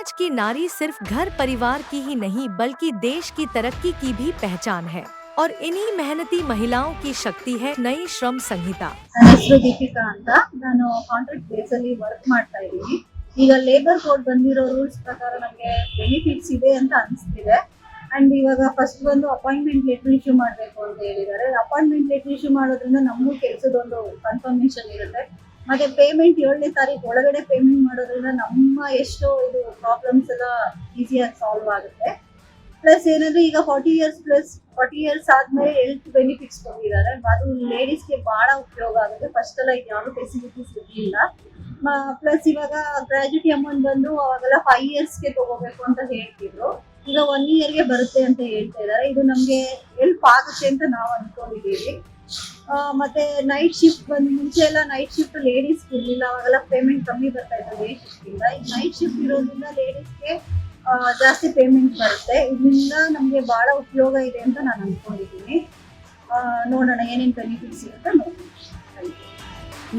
आज की नारी सिर्फ घर परिवार की ही नहीं बल्कि देश की तरक्की की भी पहचान है और इन्हीं मेहनती महिलाओं की शक्ति है नई श्रम संहिता। ನನ್ನ ಹೆಸರು ದೀಪಿಕಾ ಅಂತ. ನಾನು ಕಾಂಟ್ರಾಕ್ಟ್ ಬೇಸ್ ಅಲ್ಲಿ ವರ್ಕ್ ಮಾಡ್ತಾ ಇದ್ದೀನಿ. ಈಗ ಲೇಬರ್ ಕೋಡ್ ಬಂದಿರೋ ರೂಲ್ಸ್ ಪ್ರಕಾರ ನನಗೆ ಬೆನಿಫಿಟ್ಸ್ ಇದೆ ಅಂತ ಅನಿಸ್ತಿದೆ. ಅಂಡ್ ಇವಾಗ ಫಸ್ಟ್ ಬಂದು ಅಪಾಯಿಂಟ್ಮೆಂಟ್ ಲೆಟರ್ ಇಶ್ಯೂ ಮಾಡಬೇಕು ಅಂತ ಹೇಳಿದ್ದಾರೆ. ಅಪಾಯಿಂಟ್ಮೆಂಟ್ ಲೆಟರ್ ಇಶ್ಯೂ ಮಾಡೋದ್ರಿಂದ ನಮಗೂ ಕೆಲಸದೊಂದು ಕನ್ಫರ್ಮೇಶನ್ ಇರುತ್ತೆ. ಮತ್ತೆ ಪೇಮೆಂಟ್ 7ನೇ ತಾರೀಕು ಒಳಗಡೆ ಪೇಮೆಂಟ್ ಮಾಡೋದ್ರಿಂದ ನಮ್ಮ ಎಷ್ಟು ಇದು ಪ್ರಾಬ್ಲಮ್ಸ್ ಎಲ್ಲ ಈಸಿಯಾಗಿ ಸಾಲ್ವ್ ಆಗುತ್ತೆ. ಪ್ಲಸ್ ಏನಂದ್ರೆ ಈಗ 40 ಇಯರ್ಸ್ ಆದ್ಮೇಲೆ ಹೆಲ್ತ್ ಬೆನಿಫಿಟ್ಸ್ ಕೊಟ್ಟಿದ್ದಾರೆ. ಅದು ಲೇಡೀಸ್ಗೆ ಬಹಳ ಉಪಯೋಗ ಆಗುತ್ತೆ. ಫಸ್ಟ್ ಎಲ್ಲ ಇದು ಯಾವ ಫೆಸಿಲಿಟೀಸ್ ಇರಲಿಲ್ಲ. ಪ್ಲಸ್ ಇವಾಗ ಗ್ರಾಜ್ಯುಟಿ ಅಮೌಂಟ್ ಬಂದು ಅವಾಗೆಲ್ಲ 5 ಇಯರ್ಸ್ಗೆ ತಗೋಬೇಕು ಅಂತ ಹೇಳ್ತಿದ್ರು. ಈಗ 1 ಇಯರ್ಗೆ ಬರುತ್ತೆ ಅಂತ ಹೇಳ್ತಾ ಇದ್ದಾರೆ. ಇದು ನಮಗೆ ಹೆಲ್ಪ್ ಆಗುತ್ತೆ ಅಂತ ನಾವು ಅನ್ಕೊಂಡಿದ್ದೀವಿ. ಮತ್ತೆ ನೈಟ್ ಶಿಫ್ಟ್ ಬಂದು ಮುಂಚೆ ಎಲ್ಲ ನೈಟ್ ಶಿಫ್ಟ್ ಲೇಡೀಸ್ ಇರಲಿಲ್ಲ. ಅವಾಗೆಲ್ಲ ಪೇಮೆಂಟ್ ಕಮ್ಮಿ ಬರ್ತಾ ಇತ್ತು ಡೇ ಶಿಫ್ಟ್ ಇಂದ. ಈಗ ನೈಟ್ ಶಿಫ್ಟ್ ಇರೋದ್ರಿಂದ ಲೇಡೀಸ್ಗೆ ಜಾಸ್ತಿ ಪೇಮೆಂಟ್ ಬರುತ್ತೆ. ಇದರಿಂದ ನಮಗೆ ಬಹಳ ಉಪಯೋಗ ಇದೆ ಅಂತ ನಾನು ಅನ್ಕೊಂಡಿದ್ದೀನಿ. ನೋಡೋಣ ಏನೇನು ಬೆನಿಫಿಟ್ಸ್ ಇರುತ್ತೆ ನೋಡೋಣ.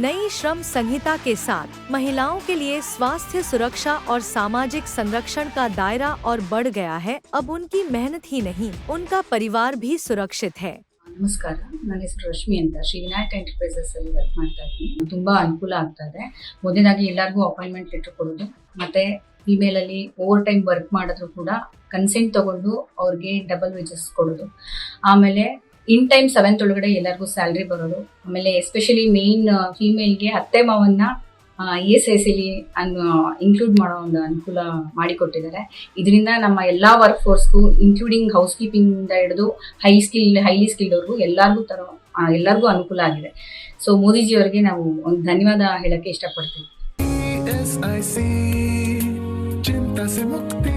नई श्रम संहिता के साथ महिलाओं के लिए स्वास्थ्य सुरक्षा और सामाजिक संरक्षण का दायरा और बढ़ गया है। अब उनकी मेहनत ही नहीं उनका परिवार भी सुरक्षित है। ನಮಸ್ಕಾರ, ನನ್ನ ಹೆಸರು ರಶ್ಮಿ ಅಂತ. ಶ್ರೀ ವಿನಾಯಕ ಎಂಟರ್ಪ್ರೈಸಸ್ ಅಲ್ಲಿ ವರ್ಕ್ ಮಾಡ್ತಾ ಇದ್ದೀನಿ. ತುಂಬಾ ಅನುಕೂಲ ಆಗ್ತಾ ಇದೆ. ಮೊದಲಾಗಿ ಎಲ್ಲರಿಗೂ ಅಪಾಯಿಂಟ್ಮೆಂಟ್ ಲೆಟರ್ ಕೊಡೋದು, ಮತ್ತೆ ಇಮೇಲ್ ಅಲ್ಲಿ ಓವರ್ ಟೈಮ್ ವರ್ಕ್ ಮಾಡಿದ್ರು ಕೂಡ ಕನ್ಸೆಂಟ್ ತಗೊಂಡು ಅವ್ರಿಗೆ ಡಬಲ್ ವೇಜಸ್ ಕೊಡೋದು. ಆಮೇಲೆ ಇನ್ ಟೈಮ್ 7th ಒಳಗಡೆ ಎಲ್ಲರಿಗೂ ಸ್ಯಾಲ್ರಿ ಬರೋದು. ಆಮೇಲೆ ಎಸ್ಪೆಷಲಿ ಮೇನ್ ಫೀಮೇಲ್ಗೆ ಅತ್ತೆ ಮಾವನ್ನ ESIC ಇನ್ಕ್ಲೂಡ್ ಮಾಡೋ ಒಂದು ಅನುಕೂಲ ಮಾಡಿಕೊಟ್ಟಿದ್ದಾರೆ. ಇದರಿಂದ ನಮ್ಮ ಎಲ್ಲಾ ವರ್ಕ್ ಫೋರ್ಸ್ಗೂ ಇನ್ಕ್ಲೂಡಿಂಗ್ ಹೌಸ್ ಕೀಪಿಂಗ್ ಇಂದ ಹಿಡಿದು ಹೈಲಿ ಸ್ಕಿಲ್ಡ್ ಅವ್ರಿಗೂ ಎಲ್ಲರಿಗೂ ಅನುಕೂಲ ಆಗಿದೆ. ಸೊ ಮೋದಿಜಿ ಅವರಿಗೆ ನಾವು ಒಂದು ಧನ್ಯವಾದ ಹೇಳಕ್ಕೆ ಇಷ್ಟಪಡ್ತೀವಿ. ESIC ಚಿಂತಾ ಸೆ ಮುಕ್ತಿ.